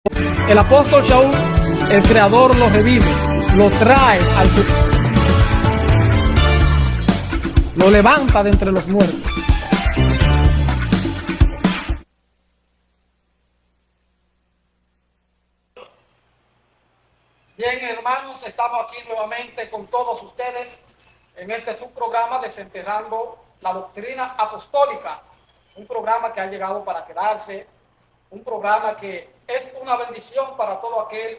El apóstol Shaul, el creador lo revive, lo trae al lo levanta de entre los muertos. Bien, hermanos, estamos aquí nuevamente con todos ustedes en este subprograma Desenterrando la Doctrina Apostólica, un programa que ha llegado para quedarse, un programa que es una bendición para todo aquel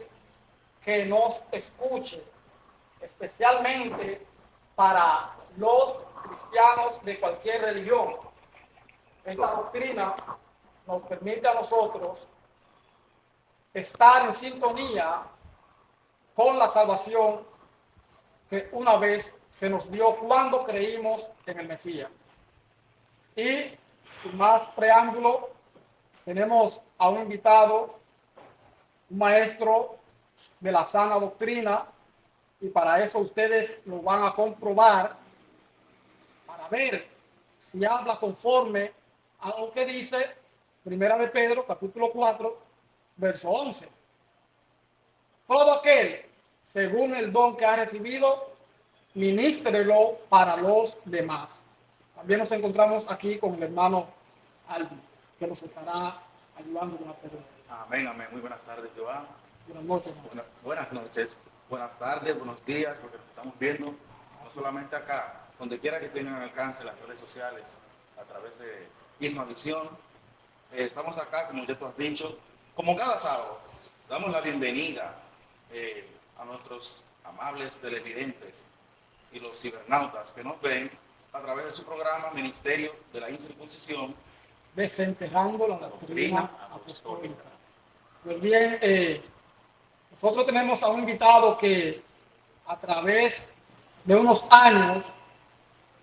que nos escuche, especialmente para los cristianos de cualquier religión. Esta doctrina nos permite a nosotros estar en sintonía con la salvación que una vez se nos dio cuando creímos en el Mesías. Y sin más preámbulo, tenemos a un invitado, un maestro de la sana doctrina, y para eso ustedes lo van a comprobar para ver si habla conforme a lo que dice Primera de Pedro, capítulo 4, verso 11. Todo aquel, según el don que ha recibido, ministrelo para los demás. También nos encontramos aquí con el hermano Alvin, que nos estará ayudando con la pregunta. Amén, amén. Muy buenas tardes, Joan. Buenas noches. Buenas noches, buenas tardes, buenos días, porque nos estamos viendo no solamente acá, donde quiera que tengan alcance las redes sociales, a través de Isma Visión. Estamos acá, como ya tú has dicho, como cada sábado. Damos la bienvenida a nuestros amables televidentes y los cibernautas que nos ven a través de su programa Ministerio de la Incircuncisión, Desenterrando la doctrina apostólica. Pues bien, nosotros tenemos a un invitado que a través de unos años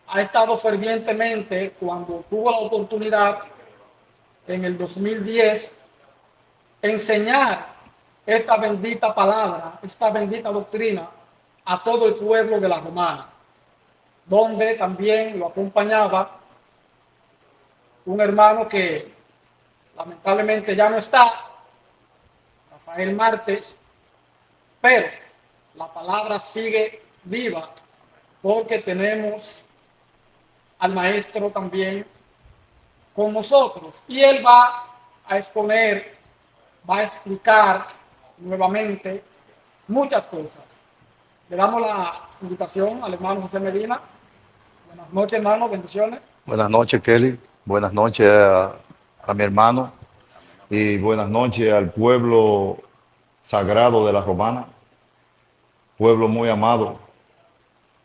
ha estado fervientemente, cuando tuvo la oportunidad en el 2010, enseñar esta bendita palabra, esta bendita doctrina a todo el pueblo de la Romana, donde también lo acompañaba un hermano que lamentablemente ya no está, Rafael Martes, pero la palabra sigue viva porque tenemos al maestro también con nosotros, y él va a exponer, va a explicar nuevamente muchas cosas. Le damos la invitación al hermano José Medina. Buenas noches, hermano, bendiciones. Buenas noches, Kelly. Buenas noches a mi hermano y buenas noches al pueblo sagrado de la Romana, pueblo muy amado,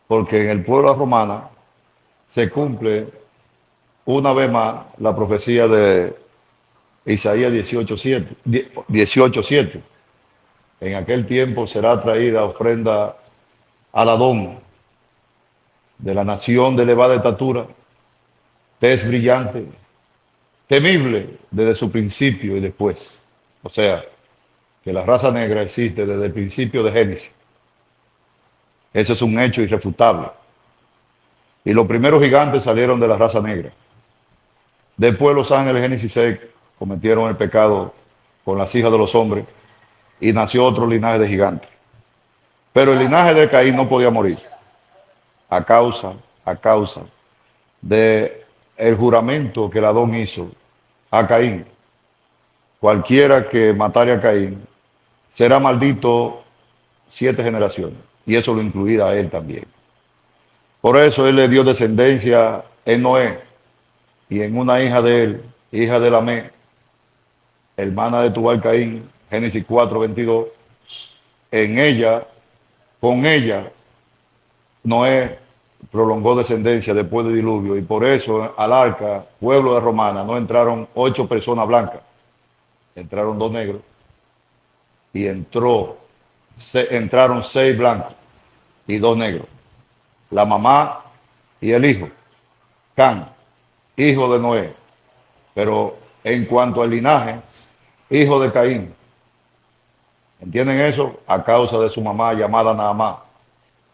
porque en el pueblo de la Romana se cumple una vez más la profecía de Isaías 18:7. En aquel tiempo será traída ofrenda al Adón de la nación de elevada estatura, tez brillante, temible desde su principio y después. O sea, que la raza negra existe desde el principio de Génesis. Ese es un hecho irrefutable. Y los primeros gigantes salieron de la raza negra. Después los ángeles, Génesis 6, cometieron el pecado con las hijas de los hombres y nació otro linaje de gigantes. Pero el linaje de Caín no podía morir a causa de el juramento que el Adón hizo a Caín. Cualquiera que matare a Caín será maldito 7 generaciones, y eso lo incluía a él también. Por eso él le dio descendencia en Noé y en una hija de él, hija de Lamé, hermana de Tubal Caín, Génesis 4:22. En ella, con ella, Noé prolongó descendencia después del diluvio, y por eso al arca, pueblo de Romana, no entraron 8 personas blancas, entraron 2 negros, y entraron 6 blancos y 2 negros, la mamá y el hijo, Can, hijo de Noé, pero en cuanto al linaje, hijo de Caín. ¿Entienden eso? A causa de su mamá llamada Naamá,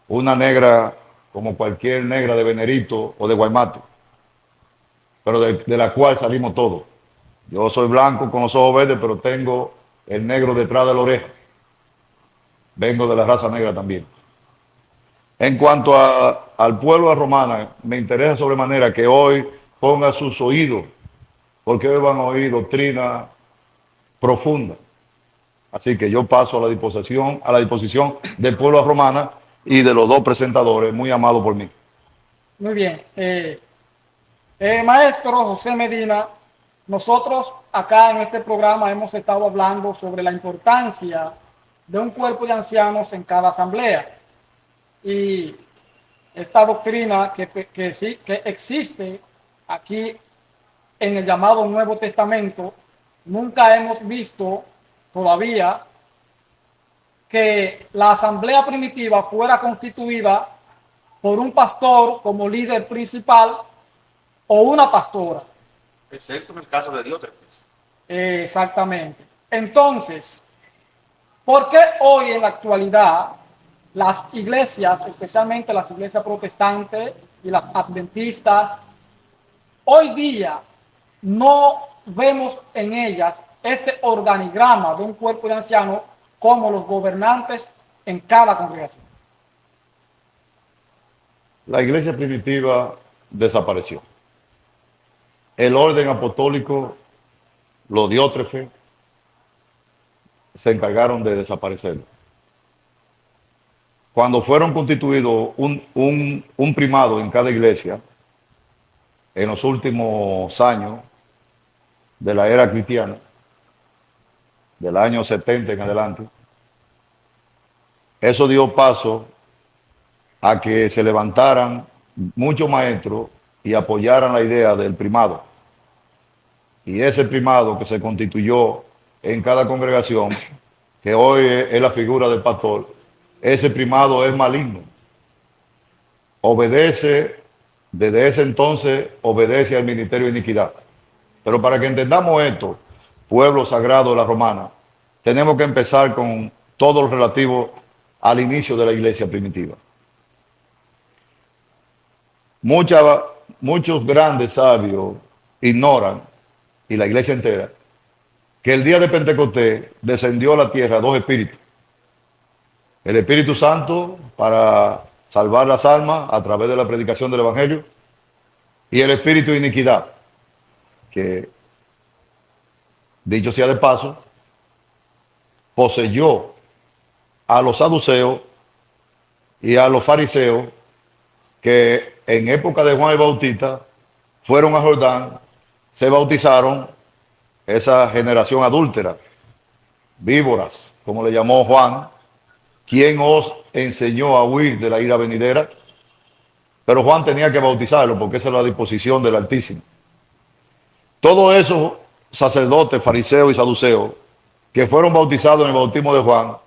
una negra como cualquier negra de Venerito o de Guaymate, pero de la cual salimos todos. Yo soy blanco con los ojos verdes, pero tengo el negro detrás de la oreja. Vengo de la raza negra también. En cuanto al pueblo de Romana, me interesa sobremanera que hoy ponga sus oídos, porque hoy van a oír doctrina profunda. Así que yo paso a la disposición del pueblo de Romana y de los dos presentadores, muy amados por mí. Muy bien. Maestro José Medina, nosotros acá en este programa hemos estado hablando sobre la importancia de un cuerpo de ancianos en cada asamblea. Y esta doctrina que existe aquí en el llamado Nuevo Testamento, nunca hemos visto todavía que la asamblea primitiva fuera constituida por un pastor como líder principal o una pastora. Excepto en el caso de Diótrefes. Exactamente. Entonces, ¿por qué hoy en la actualidad las iglesias, especialmente las iglesias protestantes y las adventistas, hoy día no vemos en ellas este organigrama de un cuerpo de ancianos como los gobernantes en cada congregación? La iglesia primitiva desapareció. El orden apostólico, los Diótrefes, se encargaron de desaparecerlo. Cuando fueron constituidos un primado en cada iglesia, en los últimos años de la era cristiana, del año 70 en adelante, eso dio paso a que se levantaran muchos maestros y apoyaran la idea del primado. Y ese primado que se constituyó en cada congregación, que hoy es la figura del pastor, ese primado es maligno. Obedece, desde ese entonces, obedece al ministerio de iniquidad. Pero para que entendamos esto, pueblo sagrado de la Romana, tenemos que empezar con todo lo relativo al inicio de la iglesia primitiva. Muchos grandes sabios ignoran, y la iglesia entera, que el día de Pentecostés descendió a la tierra dos espíritus. El Espíritu Santo para salvar las almas a través de la predicación del Evangelio, y el espíritu de iniquidad, que, dicho sea de paso, poseyó a los saduceos y a los fariseos que en época de Juan el Bautista fueron a Jordán, se bautizaron, esa generación adúltera, víboras, como le llamó Juan, quien os enseñó a huir de la ira venidera. Pero Juan tenía que bautizarlo porque esa es la disposición del Altísimo. Todos esos sacerdotes, fariseos y saduceos que fueron bautizados en el bautismo de Juan,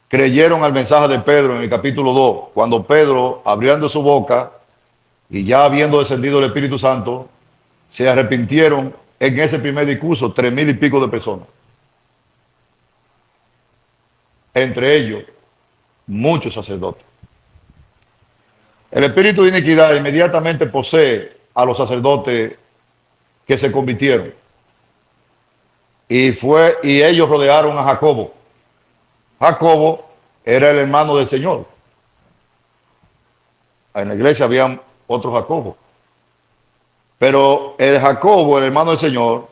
creyeron al mensaje de Pedro en el capítulo 2, cuando Pedro, abriendo su boca y ya habiendo descendido el Espíritu Santo, se arrepintieron en ese primer discurso 3,000 y pico de personas. Entre ellos, muchos sacerdotes. El espíritu de iniquidad inmediatamente posee a los sacerdotes que se convirtieron. Y ellos rodearon a Jacobo. Jacobo era el hermano del Señor. En la iglesia habían otros Jacobos. Pero el Jacobo, el hermano del Señor,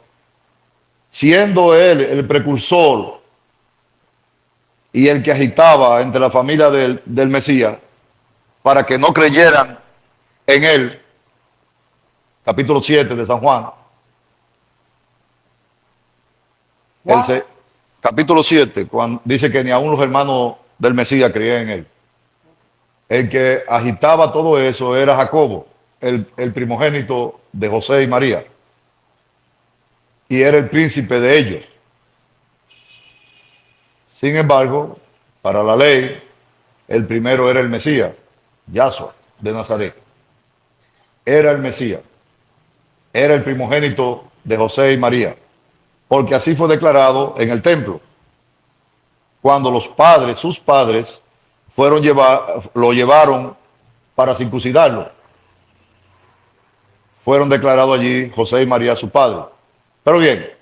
siendo él el precursor y el que agitaba entre la familia del Mesías para que no creyeran en él, capítulo 7 de San Juan, capítulo 7, cuando dice que ni aun los hermanos del Mesías creían en él. El que agitaba todo eso era Jacobo, el primogénito de José y María, y era el príncipe de ellos. Sin embargo, para la ley, el primero era el Mesías, Yahshua de Nazaret. Era el Mesías, era el primogénito de José y María, porque así fue declarado en el templo, cuando los padres, sus padres, lo llevaron para circuncidarlo. Fueron declarados allí José y María su padre. Pero bien,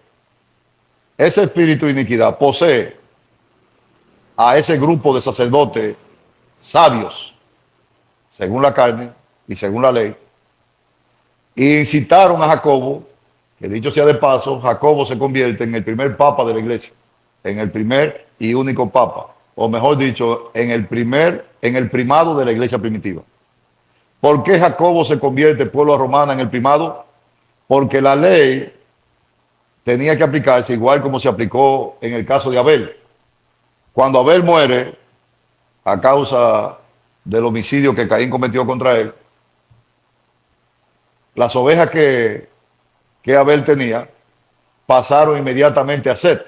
ese espíritu de iniquidad posee a ese grupo de sacerdotes sabios, según la carne y según la ley, y incitaron a Jacobo, que dicho sea de paso, Jacobo se convierte en el primer papa de la iglesia, en el primer y único papa, o mejor dicho, en el primado de la iglesia primitiva. ¿Por qué Jacobo se convierte, pueblo romana, en el primado? Porque la ley tenía que aplicarse igual como se aplicó en el caso de Abel. Cuando Abel muere a causa del homicidio que Caín cometió contra él, las ovejas que Abel tenía pasaron inmediatamente a Set,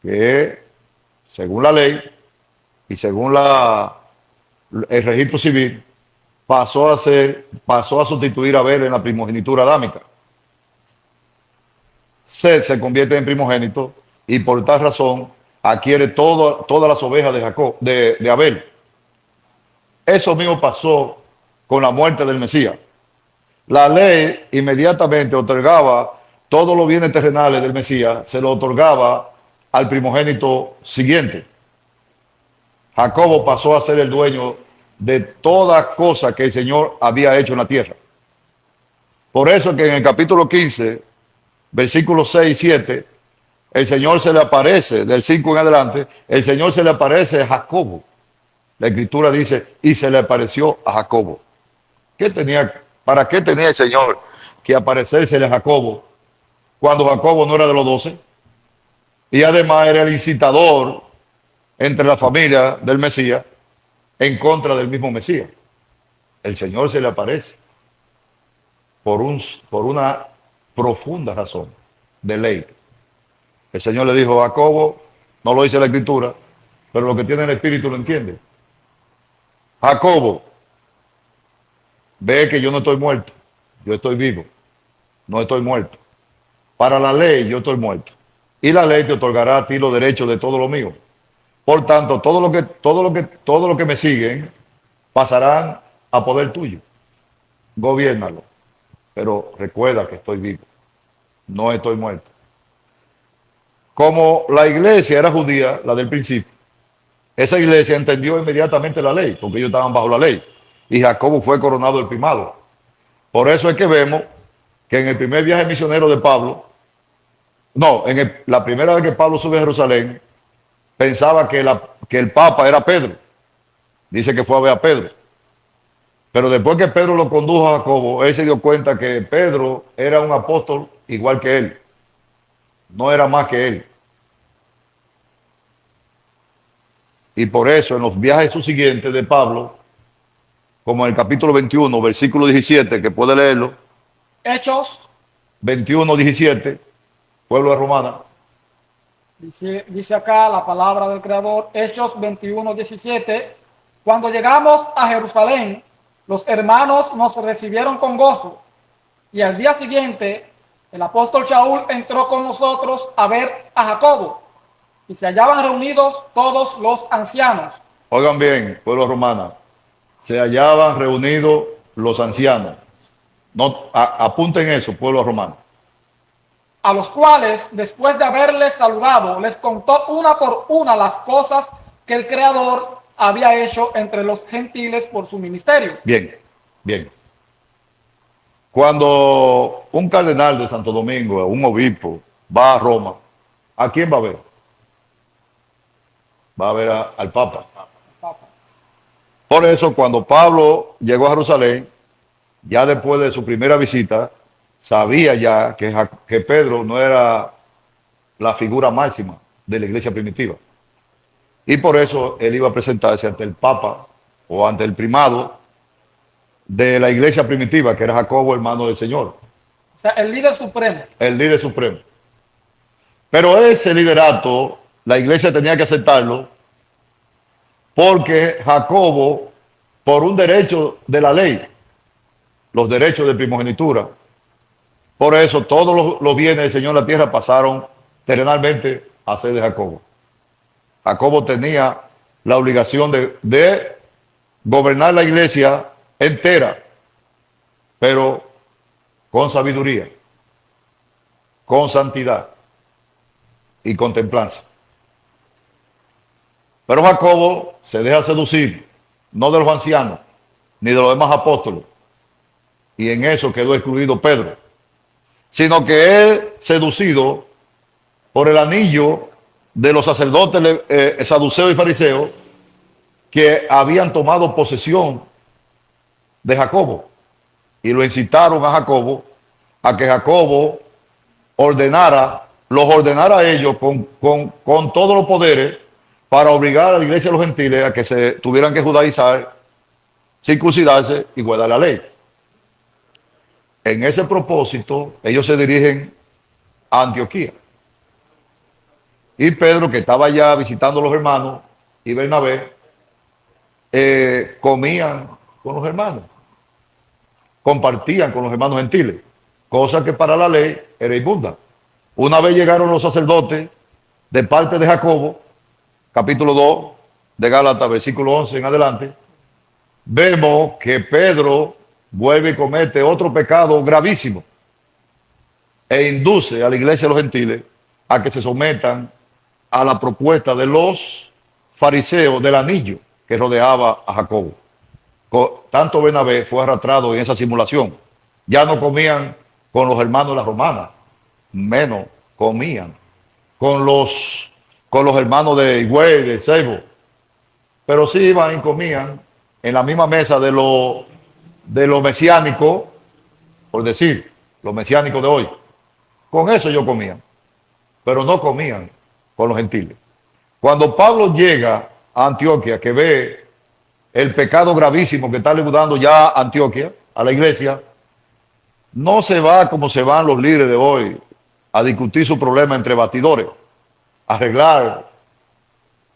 que según la ley y según el registro civil, pasó a sustituir a Abel en la primogenitura adámica. Set se convierte en primogénito y por tal razón adquiere todas las ovejas de Abel. Eso mismo pasó con la muerte del Mesías. La ley inmediatamente otorgaba todos los bienes terrenales del Mesías, se lo otorgaba al primogénito siguiente. Jacobo pasó a ser el dueño de toda cosa que el Señor había hecho en la tierra. Por eso que en el capítulo 15, versículos 6 y 7, el Señor se le aparece, del 5 en adelante, el Señor se le aparece a Jacobo. La Escritura dice, y se le apareció a Jacobo. ¿Para qué tenía el Señor que aparecérsele a Jacobo cuando Jacobo no era de los 12? Y además era el incitador entre la familia del Mesías en contra del mismo Mesías. El Señor se le aparece por una profunda razón de ley. El Señor le dijo a Jacobo, no lo dice la Escritura, pero lo que tiene el Espíritu lo entiende. Jacobo, ve que yo no estoy muerto, yo estoy vivo, no estoy muerto. Para la ley yo estoy muerto. Y la ley te otorgará a ti los derechos de todo lo mío. Por tanto, todo lo que me siguen pasarán a poder tuyo. Gobiérnalo. Pero recuerda que estoy vivo, no estoy muerto. Como la iglesia era judía, la del principio, esa iglesia entendió inmediatamente la ley, porque ellos estaban bajo la ley. Y Jacobo fue coronado el primado. Por eso es que vemos que en el primer viaje misionero de Pablo, la primera vez que Pablo sube a Jerusalén, pensaba que el Papa era Pedro. Dice que fue a ver a Pedro. Pero después que Pedro lo condujo a Jacobo, él se dio cuenta que Pedro era un apóstol igual que él. No era más que él. Y por eso en los viajes subsiguientes de Pablo, como en el capítulo 21, versículo 17, que puede leerlo. Hechos 21, 17, pueblo de Romana. Dice acá la palabra del Creador, Hechos 21, 17. Cuando llegamos a Jerusalén, los hermanos nos recibieron con gozo. Y al día siguiente, el apóstol Shaul entró con nosotros a ver a Jacobo. Y se hallaban reunidos todos los ancianos. Oigan bien, pueblo romana. Se hallaban reunidos los ancianos. No, apunten eso, pueblo romano. A los cuales, después de haberles saludado, les contó una por una las cosas que el Creador había hecho entre los gentiles por su ministerio. Bien, bien. Cuando un cardenal de Santo Domingo, un obispo, va a Roma, ¿a quién va a ver? Va a ver al Papa. Por eso, cuando Pablo llegó a Jerusalén, ya después de su primera visita, sabía ya que Pedro no era la figura máxima de la iglesia primitiva. Y por eso él iba a presentarse ante el Papa o ante el primado de la iglesia primitiva, que era Jacobo, hermano del Señor. O sea, el líder supremo. El líder supremo. Pero ese liderato, la iglesia tenía que aceptarlo porque Jacobo, por un derecho de la ley, los derechos de primogenitura, por eso todos los bienes del Señor en la tierra pasaron terrenalmente a ser de Jacobo. Jacobo tenía la obligación de gobernar la iglesia entera, pero con sabiduría, con santidad, y con templanza. Pero Jacobo se deja seducir, no de los ancianos, ni de los demás apóstoles, y en eso quedó excluido Pedro, sino que es seducido por el anillo de los sacerdotes saduceos y fariseos que habían tomado posesión de Jacobo y lo incitaron a Jacobo a que Jacobo los ordenara a ellos con todos los poderes para obligar a la iglesia de los gentiles a que se tuvieran que judaizar, circuncidarse y guardar la ley. En ese propósito, ellos se dirigen a Antioquía. Y Pedro, que estaba ya visitando a los hermanos, y Bernabé, comían con los hermanos, compartían con los hermanos gentiles, cosa que para la ley era inmunda. Una vez llegaron los sacerdotes de parte de Jacobo, capítulo 2 de Gálatas, versículo 11 en adelante, vemos que Pedro vuelve y comete otro pecado gravísimo e induce a la iglesia de los gentiles a que se sometan a la propuesta de los fariseos del anillo que rodeaba a Jacobo. Tanto Bernabé fue arrastrado en esa simulación. Ya no comían con los hermanos de la romana, menos comían con los hermanos de Higüey, de Seibo, pero sí iban y comían en la misma mesa de lo mesiánico, por decir, los mesiánicos de hoy. Con eso ellos comían, pero no comían con los gentiles. Cuando Pablo llega a Antioquia, que ve el pecado gravísimo que está dando ya a Antioquia, a la iglesia, no se va como se van los líderes de hoy a discutir su problema entre batidores, arreglar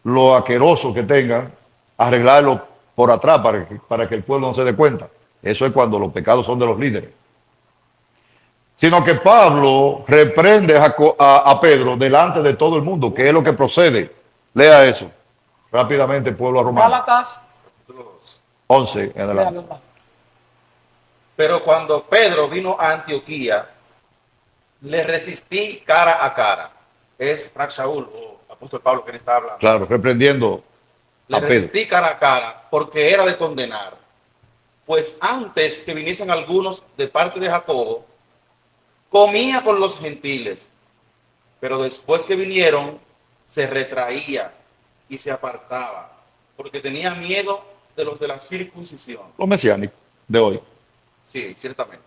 lo asqueroso que tengan, arreglarlo por atrás para que el pueblo no se dé cuenta. Eso es cuando los pecados son de los líderes. Sino que Pablo reprende a Pedro delante de todo el mundo, que es lo que procede. Lea eso rápidamente, pueblo romano. Gálatas 11 en adelante. Pero cuando Pedro vino a Antioquía, le resistí cara a cara. Es Rac Shaul o apóstol Pablo quien está hablando. Claro, reprendiendo Le a Pedro. resistí cara a cara porque era de condenar. Pues antes que viniesen algunos de parte de Jacobo, comía con los gentiles. Pero después que vinieron, se retraía y se apartaba, porque tenía miedo de los de la circuncisión. Los mesiánicos de hoy. Sí, ciertamente.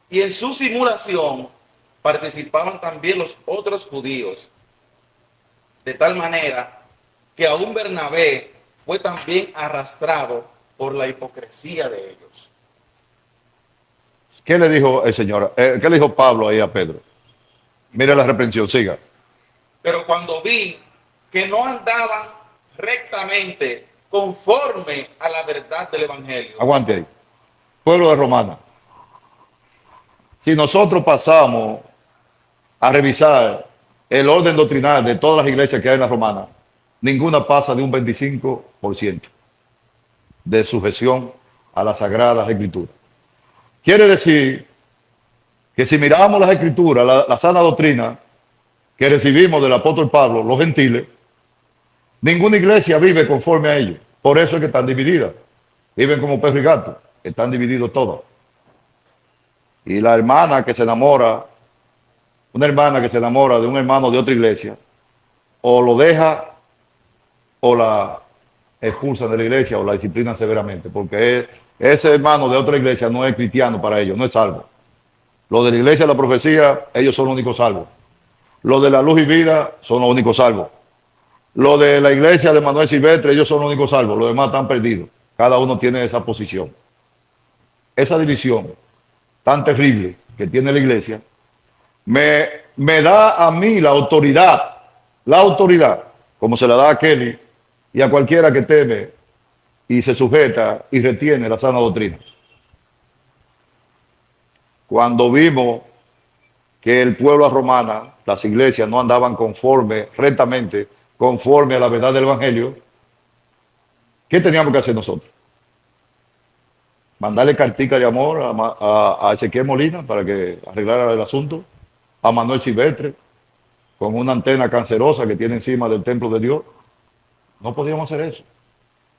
Y en su simulación participaban también los otros judíos, de tal manera que aún Bernabé fue también arrastrado por la hipocresía de ellos. ¿Qué le dijo el Señor? ¿Qué le dijo Pablo ahí a Pedro? Mire la reprensión, siga. Pero cuando vi que no andaban rectamente conforme a la verdad del Evangelio. Aguante ahí. Pueblo de Romana. Si nosotros pasamos a revisar el orden doctrinal de todas las iglesias que hay en la Romana, ninguna pasa de un 25% de sujeción a las Sagradas Escrituras. Quiere decir que si miramos las Escrituras, la sana doctrina que recibimos del apóstol Pablo, los gentiles, ninguna iglesia vive conforme a ellos. Por eso es que están divididas. Viven como perro y gato. Están divididos todos. Y la hermana que se enamora, una hermana que se enamora de un hermano de otra iglesia, o lo deja o la expulsan de la iglesia o la disciplinan severamente, porque ese hermano de otra iglesia no es cristiano para ellos, no es salvo. Los de la iglesia de la profecía, ellos son los únicos salvos. Los de la luz y vida son los únicos salvos. Los de la iglesia de Manuel Silvestre, ellos son los únicos salvos, los demás están perdidos. Cada uno tiene esa posición. Esa división tan terrible que tiene la iglesia, me da a mí la autoridad, como se la da a Kelly y a cualquiera que teme y se sujeta y retiene la sana doctrina. Cuando vimos que el pueblo romana, las iglesias no andaban rectamente, conforme a la verdad del Evangelio, ¿qué teníamos que hacer nosotros? Mandarle cartica de amor a Ezequiel Molina para que arreglara el asunto, a Manuel Silvestre, con una antena cancerosa que tiene encima del templo de Dios. No podíamos hacer eso.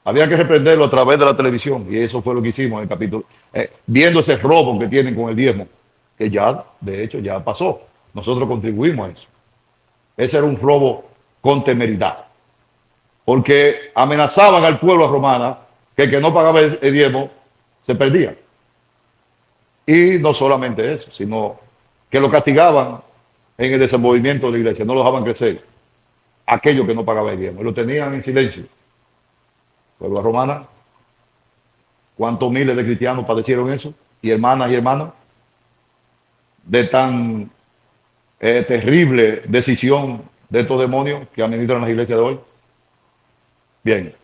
Había que reprenderlo a través de la televisión y eso fue lo que hicimos en el capítulo, viendo ese robo que tienen con el diezmo, que ya, de hecho, ya pasó. Nosotros contribuimos a eso. Ese era un robo con temeridad, porque amenazaban al pueblo romano que el que no pagaba el diezmo se perdía. Y no solamente eso, sino que lo castigaban en el desenvolvimiento de la iglesia, no lo dejaban crecer, aquellos que no pagaban el diezmo, y lo tenían en silencio. Pueblo romana, ¿cuántos miles de cristianos padecieron eso? Y hermanos, de tan terrible decisión de estos demonios que administran las iglesias de hoy. Bien,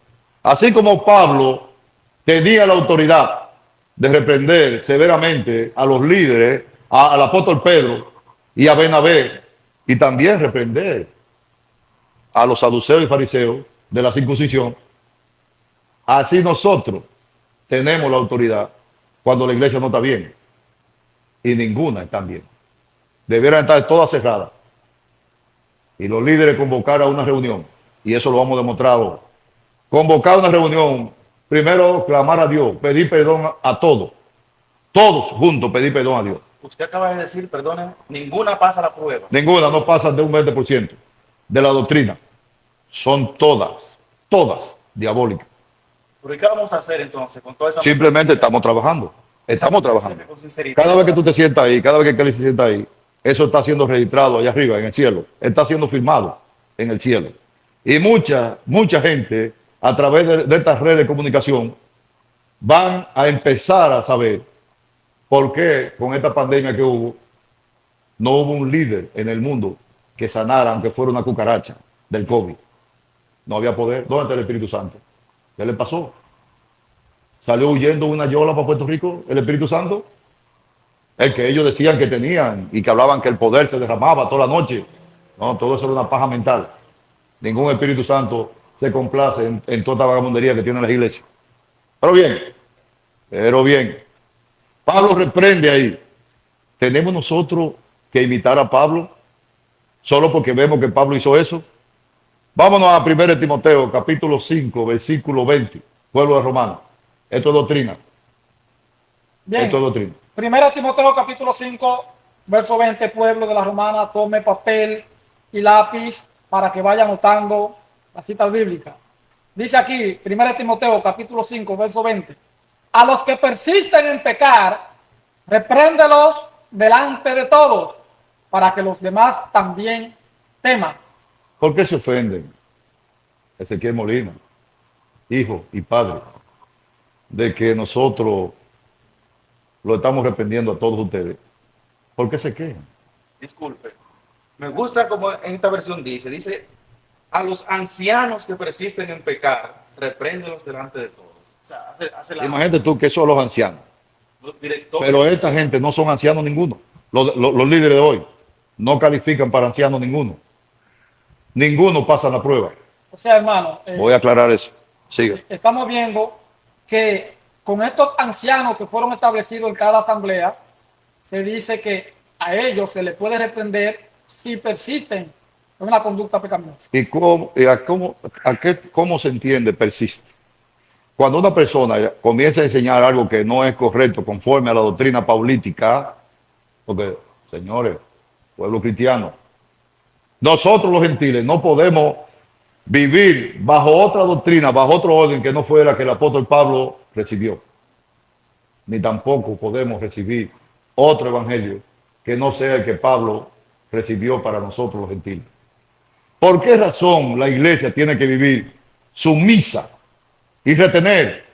así como Pablo tenía la autoridad de reprender severamente a los líderes, al apóstol Pedro y a Bernabé, y también reprender a los saduceos y fariseos de la circuncisión, así nosotros tenemos la autoridad cuando la iglesia no está bien, y ninguna está bien. Debieran estar todas cerradas. Y los líderes convocar a una reunión, y eso lo hemos demostrado. Convocar una reunión, primero clamar a Dios, pedir perdón a todos juntos pedir perdón a Dios. Usted acaba de decir, perdone, ninguna pasa la prueba. Ninguna no pasa de un 20% de la doctrina. Son todas diabólicas. ¿Pero qué vamos a hacer entonces con toda esa... Simplemente estamos trabajando. Cada vez que tú te sientas ahí, cada vez que Kelly se sienta ahí, eso está siendo registrado allá arriba en el cielo. Está siendo firmado en el cielo. Y mucha gente a través de estas redes de comunicación van a empezar a saber por qué con esta pandemia que hubo, no hubo un líder en el mundo que sanara, aunque fuera una cucaracha del COVID. No había poder. ¿Dónde está el Espíritu Santo? ¿Qué le pasó? ¿Salió huyendo una yola para Puerto Rico el Espíritu Santo? El que ellos decían que tenían y que hablaban que el poder se derramaba toda la noche. No, todo eso era una paja mental. Ningún Espíritu Santo se complace en toda esta vagabundería que tienen las iglesias. Pero bien, Pablo reprende ahí. ¿Tenemos nosotros que imitar a Pablo solo porque vemos que Pablo hizo eso? Vámonos a 1 Timoteo, capítulo 5, versículo 20, pueblo de Romano. Esto es doctrina. Bien. Esto es doctrina. 1 Timoteo, capítulo 5, verso 20, pueblo de la Romana, tome papel y lápiz para que vaya anotando las citas bíblicas. Dice aquí, 1 Timoteo, capítulo 5, verso 20. A los que persisten en pecar, repréndelos delante de todos, para que los demás también teman. ¿Por qué se ofenden? Ezequiel Molina, hijo y padre, de que nosotros lo estamos reprendiendo a todos ustedes. ¿Por qué se quejan? Disculpe. Me gusta como en esta versión dice, a los ancianos que persisten en pecar, repréndelos delante de todos. O sea, hace la... Imagínate tú que son los ancianos. Los directores. Pero esta gente no son ancianos ninguno. Los líderes de hoy no califican para ancianos ninguno. Ninguno pasa la prueba. O sea, hermano, Voy a aclarar eso. Sigue. estamos viendo que con estos ancianos que fueron establecidos en cada asamblea, se dice que a ellos se les puede reprender si persisten en una conducta pecaminosa. ¿Y cómo se entiende persiste? Cuando una persona comienza a enseñar algo que no es correcto conforme a la doctrina paulítica, porque, señores, pueblo cristiano, nosotros los gentiles no podemos vivir bajo otra doctrina, bajo otro orden que no fuera que el apóstol Pablo recibió. Ni tampoco podemos recibir otro evangelio que no sea el que Pablo recibió para nosotros los gentiles. ¿Por qué razón la iglesia tiene que vivir sumisa y retener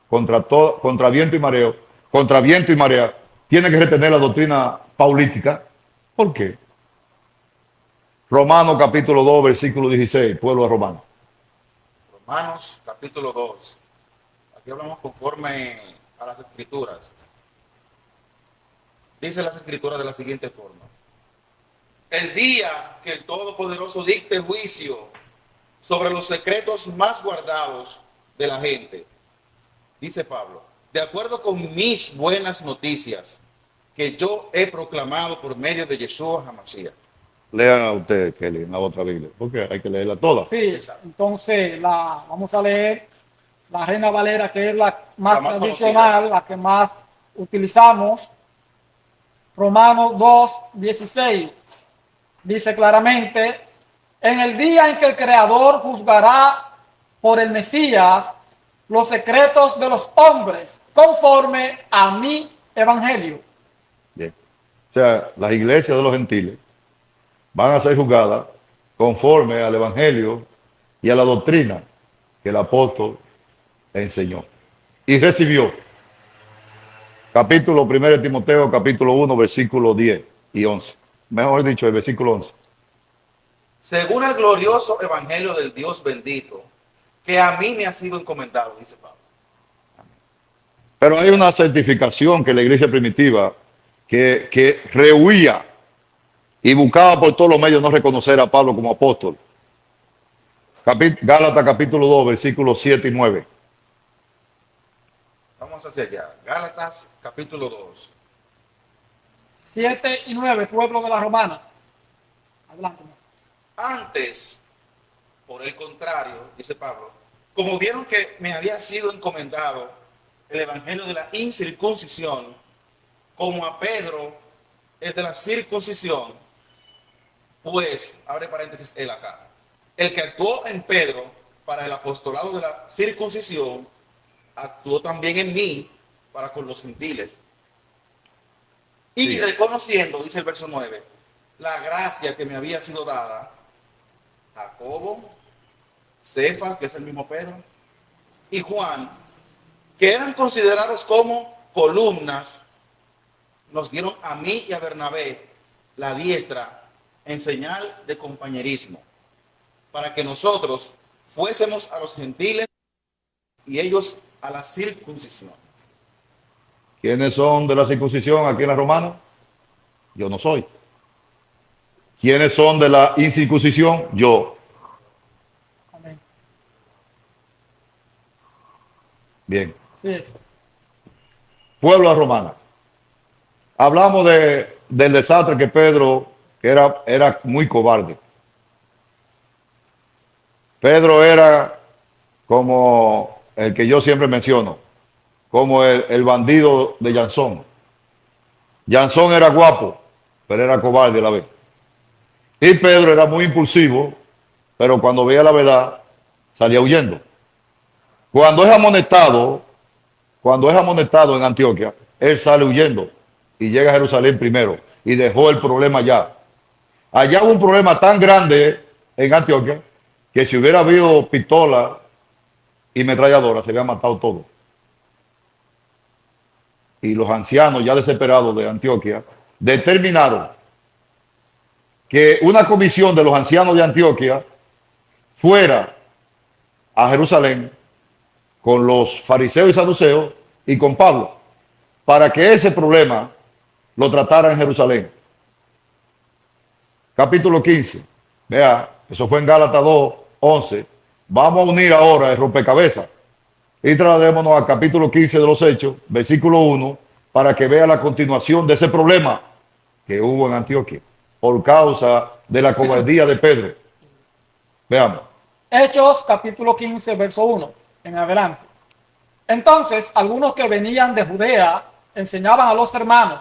contra viento y mareo, contra viento y marea? Tiene que retener la doctrina paulítica. ¿Por qué? Romanos capítulo 2, versículo 16, pueblo de Romanos. Romanos capítulo 2. Aquí hablamos conforme a las escrituras. Dice las escrituras de la siguiente forma. El día que el Todopoderoso dicte juicio sobre los secretos más guardados de la gente, dice Pablo, de acuerdo con mis buenas noticias que yo he proclamado por medio de Yeshua HaMashiach. Lean a usted, Kelly, en la otra Biblia, porque hay que leerla toda. Sí, entonces vamos a leer la Reina Valera, que es la más La más tradicional, conocida. la que más utilizamos. Romanos 2:16 dice claramente: en el día en que el Creador juzgará por el Mesías los secretos de los hombres, conforme a mi evangelio. Bien. O sea, las iglesias de los gentiles van a ser juzgadas conforme al evangelio y a la doctrina que el apóstol enseñó y recibió. Capítulo 1 de Timoteo, capítulo 1, versículos 10 y 11. Mejor dicho, el versículo 11. Según el glorioso evangelio del Dios bendito, que a mí me ha sido encomendado, dice Pablo. Pero hay una certificación que la iglesia primitiva que rehuía y buscaba por todos los medios no reconocer a Pablo como apóstol. Gálatas capítulo 2, versículos 7 y 9. Vamos hacia allá. Gálatas capítulo 2. 7 y 9, pueblo de la Romana. Adelante. Antes, por el contrario, dice Pablo, como vieron que me había sido encomendado el evangelio de la incircuncisión, como a Pedro el de la circuncisión, pues, abre paréntesis él acá, el que actuó en Pedro para el apostolado de la circuncisión, actuó también en mí para con los gentiles. Y Sí. reconociendo, dice el verso 9, la gracia que me había sido dada, Jacobo, Cefas, que es el mismo Pedro, y Juan, que eran considerados como columnas, nos dieron a mí y a Bernabé la diestra en señal de compañerismo, para que nosotros fuésemos a los gentiles y ellos a la circuncisión. ¿Quiénes son de la circuncisión aquí en la Romana? Yo no soy. ¿Quiénes son de la incircuncisión? Yo. Amén. Bien. Sí es. Pueblo romana. Hablamos del desastre que Pedro, que era muy cobarde. Pedro era como el que yo siempre menciono, como el bandido de Yansón. Yansón era guapo, pero era cobarde a la vez. Y Pedro era muy impulsivo, pero cuando veía la verdad, salía huyendo. Cuando es amonestado en Antioquia, él sale huyendo y llega a Jerusalén primero y dejó el problema allá. Allá hubo un problema tan grande en Antioquia que si hubiera habido pistola y metralladora se había matado todo. Y los ancianos ya desesperados de Antioquia determinaron que una comisión de los ancianos de Antioquia fuera a Jerusalén con los fariseos y saduceos y con Pablo, para que ese problema lo tratara en Jerusalén. Capítulo 15. Vea, eso fue en Gálatas 2, 11. Vamos a unir ahora el rompecabezas y trasladémonos al capítulo 15 de los Hechos, versículo 1, para que vea la continuación de ese problema que hubo en Antioquia por causa de la cobardía de Pedro. Veamos. Hechos capítulo 15, verso 1 en adelante. Entonces, algunos que venían de Judea enseñaban a los hermanos: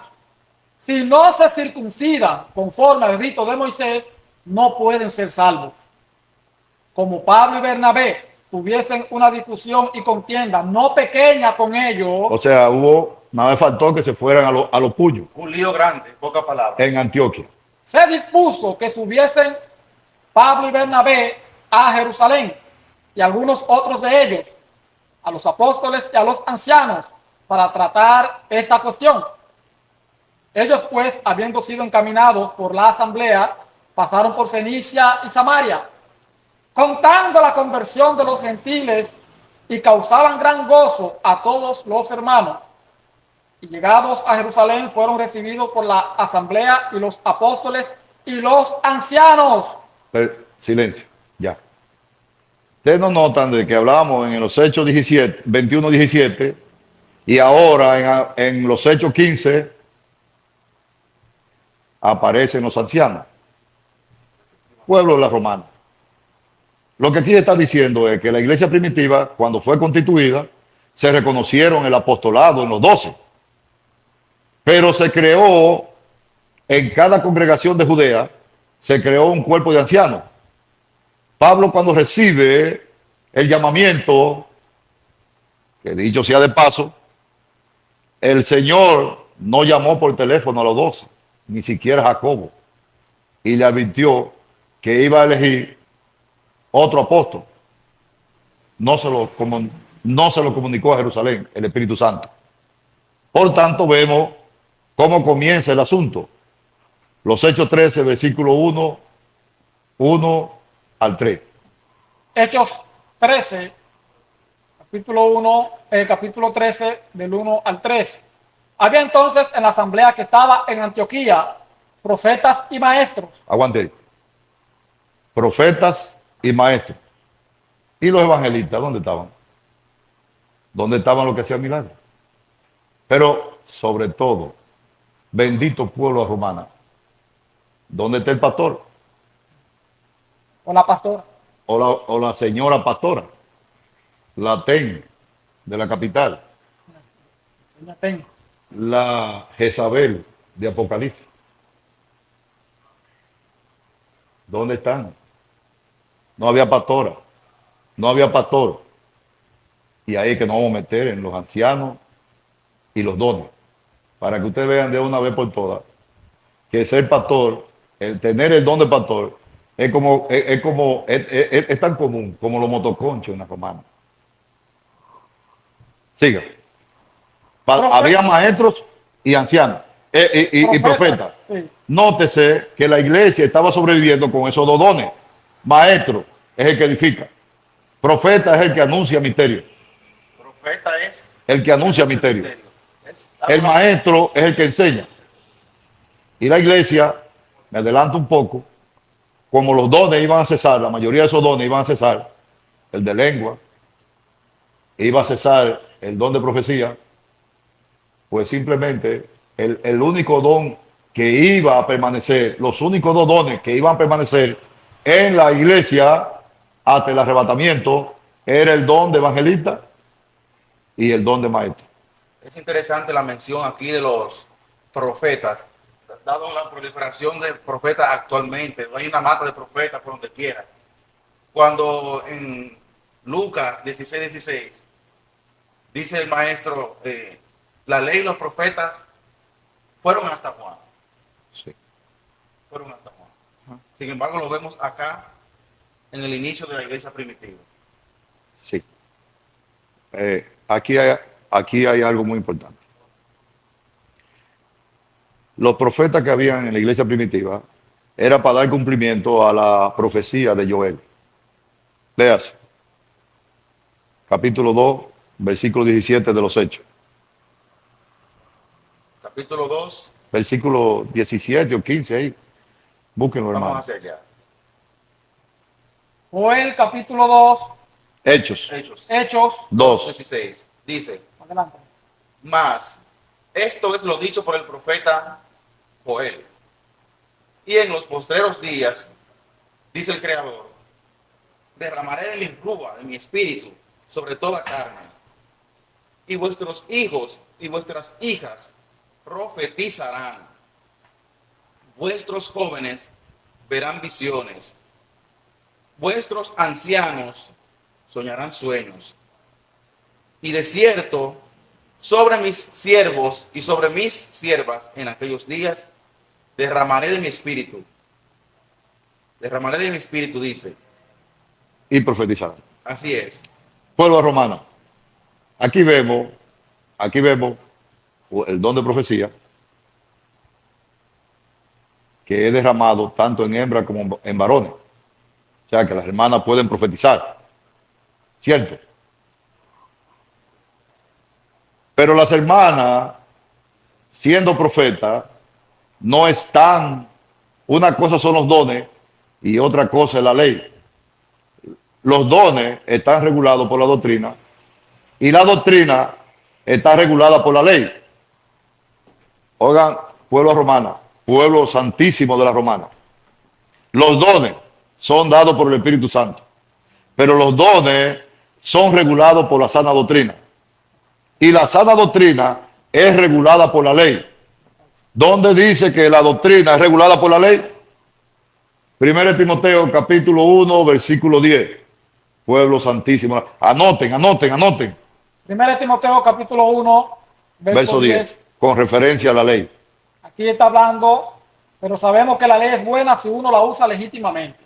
si no se circuncidan conforme al rito de Moisés, no pueden ser salvos. Como Pablo y Bernabé tuviesen una discusión y contienda no pequeña con ellos, O sea, nada más faltó que se fueran a los puños Un lío grande, poca palabra. en Antioquia. se dispuso que subiesen Pablo y Bernabé a Jerusalén y algunos otros de ellos, a los apóstoles y a los ancianos, para tratar esta cuestión. Ellos pues, habiendo sido encaminados por la asamblea, pasaron por Fenicia y Samaria, contando la conversión de los gentiles, y causaban gran gozo a todos los hermanos. Y llegados a Jerusalén fueron recibidos por la asamblea y los apóstoles y los ancianos. Pero, silencio, ya. Ustedes no notan de que hablamos en los Hechos 17, 21, 17 y ahora en los Hechos 15 aparecen los ancianos. pueblo de la romana. Lo que aquí está diciendo es que la iglesia primitiva, cuando fue constituida, se reconocieron el apostolado en los 12, pero se creó en cada congregación de Judea, se creó un cuerpo de ancianos. Pablo, cuando recibe el llamamiento, que dicho sea de paso, el Señor no llamó por teléfono a los 12, ni siquiera a Jacobo, y le advirtió que iba a elegir otro apóstol. No se lo comunicó a Jerusalén el Espíritu Santo. Por tanto, vemos cómo comienza el asunto. Los Hechos 13, versículo 1 al 3. Hechos 13, capítulo 13, del 1 al 3. Había entonces en la asamblea que estaba en Antioquía profetas y maestros. Aguante. Profetas y maestros. ¿Y los evangelistas dónde estaban? ¿Dónde estaban los que hacían milagros? Pero, sobre todo, bendito pueblo romana, ¿dónde está el pastor? O la pastora. O la señora pastora, la TEN de la capital, Ya tengo. la Jezabel de Apocalipsis. ¿Dónde están? No había pastora, no había pastor. Y ahí es que nos vamos a meter en los ancianos y los dones, para que ustedes vean de una vez por todas que ser pastor, el tener el don de pastor, es tan común como los motoconchos en la romana. Siga. Había maestros y ancianos y profetas. Sí. Nótese que la iglesia estaba sobreviviendo con esos dos dones. Maestro es el que edifica. Profeta es el que anuncia misterio. Profeta es El que anuncia misterio. El maestro es el que enseña. Y la iglesia, me adelanto un poco, como los dones iban a cesar, la mayoría de esos dones iban a cesar, el de lengua, iba a cesar el don de profecía, pues simplemente el único don que iba a permanecer, los únicos dos dones que iban a permanecer en la iglesia hasta el arrebatamiento, era el don de evangelista y el don de maestro. Es interesante la mención aquí de los profetas, dado la proliferación de profetas actualmente. Hay una mata de profetas por donde quiera. Cuando en Lucas 16:16 dice el maestro, la ley y los profetas fueron hasta Juan. Sí. Fueron hasta Juan. Sin embargo, lo vemos acá en el inicio de la iglesia primitiva. Sí. Aquí hay algo muy importante. Los profetas que habían en la iglesia primitiva era para dar cumplimiento a la profecía de Joel. Léase. Capítulo 2, versículo 17 de los Hechos. Capítulo 2. Versículo 17 o 15 ahí. Búsquenlo, Vamos hermano. hacia allá. Joel capítulo 2, Hechos Hechos. 2. 16. Dice, Adelante. mas esto es lo dicho por el profeta Joel. Y en los postreros días, dice el Creador, derramaré de mi rúa, de mi espíritu, sobre toda carne. Y vuestros hijos y vuestras hijas profetizarán. Vuestros jóvenes verán visiones. Vuestros ancianos soñarán sueños. Y de cierto, sobre mis siervos y sobre mis siervas en aquellos días, derramaré de mi espíritu. Derramaré de mi espíritu, dice. Y profetizar. Así es. Pueblo romano. Aquí vemos el don de profecía que es derramado tanto en hembras como en varones. O sea que las hermanas pueden profetizar. ¿Cierto? Pero las hermanas, siendo profetas, no están, una cosa son los dones y otra cosa es la ley. Los dones están regulados por la doctrina y la doctrina está regulada por la ley. Oigan, pueblo romana, pueblo santísimo de la romana. Los dones son dados por el Espíritu Santo. Pero los dones son regulados por la sana doctrina. Y la sana doctrina es regulada por la ley. ¿Dónde dice que la doctrina es regulada por la ley? 1 Timoteo capítulo 1, versículo 10. Pueblo santísimo. Anoten. 1 Timoteo capítulo 1, Verso 10. Con referencia a la ley. Aquí está hablando, pero sabemos que la ley es buena si uno la usa legítimamente.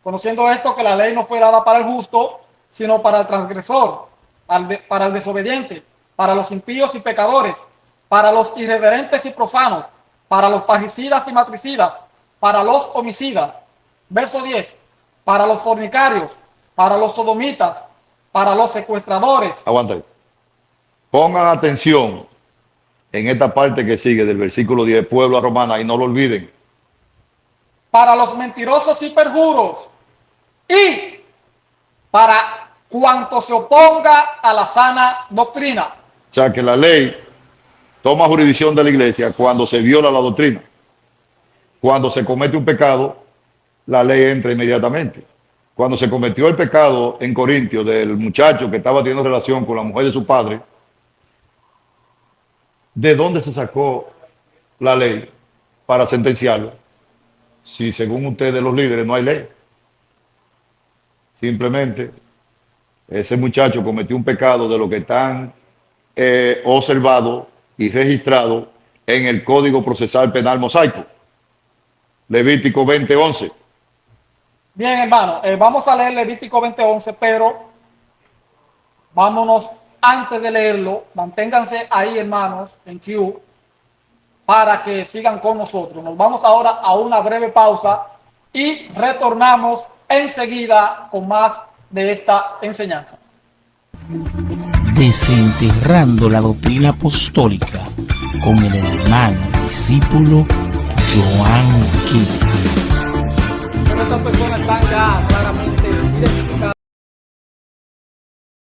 Conociendo esto, que la ley no fue dada para el justo, sino para el transgresor, para el desobediente, para los impíos y pecadores, para los irreverentes y profanos, para los parricidas y matricidas, para los homicidas. Verso 10. Para los fornicarios, para los sodomitas, para los secuestradores. Aguanta ahí. Pongan atención en esta parte que sigue del versículo 10, pueblo a romana, y no lo olviden. Para los mentirosos y perjuros, y para cuanto se oponga a la sana doctrina. O sea que la ley toma jurisdicción de la iglesia cuando se viola la doctrina. Cuando se comete un pecado, la ley entra inmediatamente. Cuando se cometió el pecado en Corintios del muchacho que estaba teniendo relación con la mujer de su padre, ¿de dónde se sacó la ley para sentenciarlo? Si según ustedes los líderes no hay ley. Simplemente ese muchacho cometió un pecado de lo que están observados y registrados en el Código Procesal Penal Mosaico. Levítico 20:11. Bien, hermano, vamos a leer Levítico 20:11, pero vámonos antes de leerlo. Manténganse ahí, hermanos, en Q, para que sigan con nosotros. Nos vamos ahora a una breve pausa y retornamos enseguida con más de esta enseñanza. Desenterrando la doctrina apostólica con el hermano discípulo Joan King. Pero estas personas están ya claramente identificadas.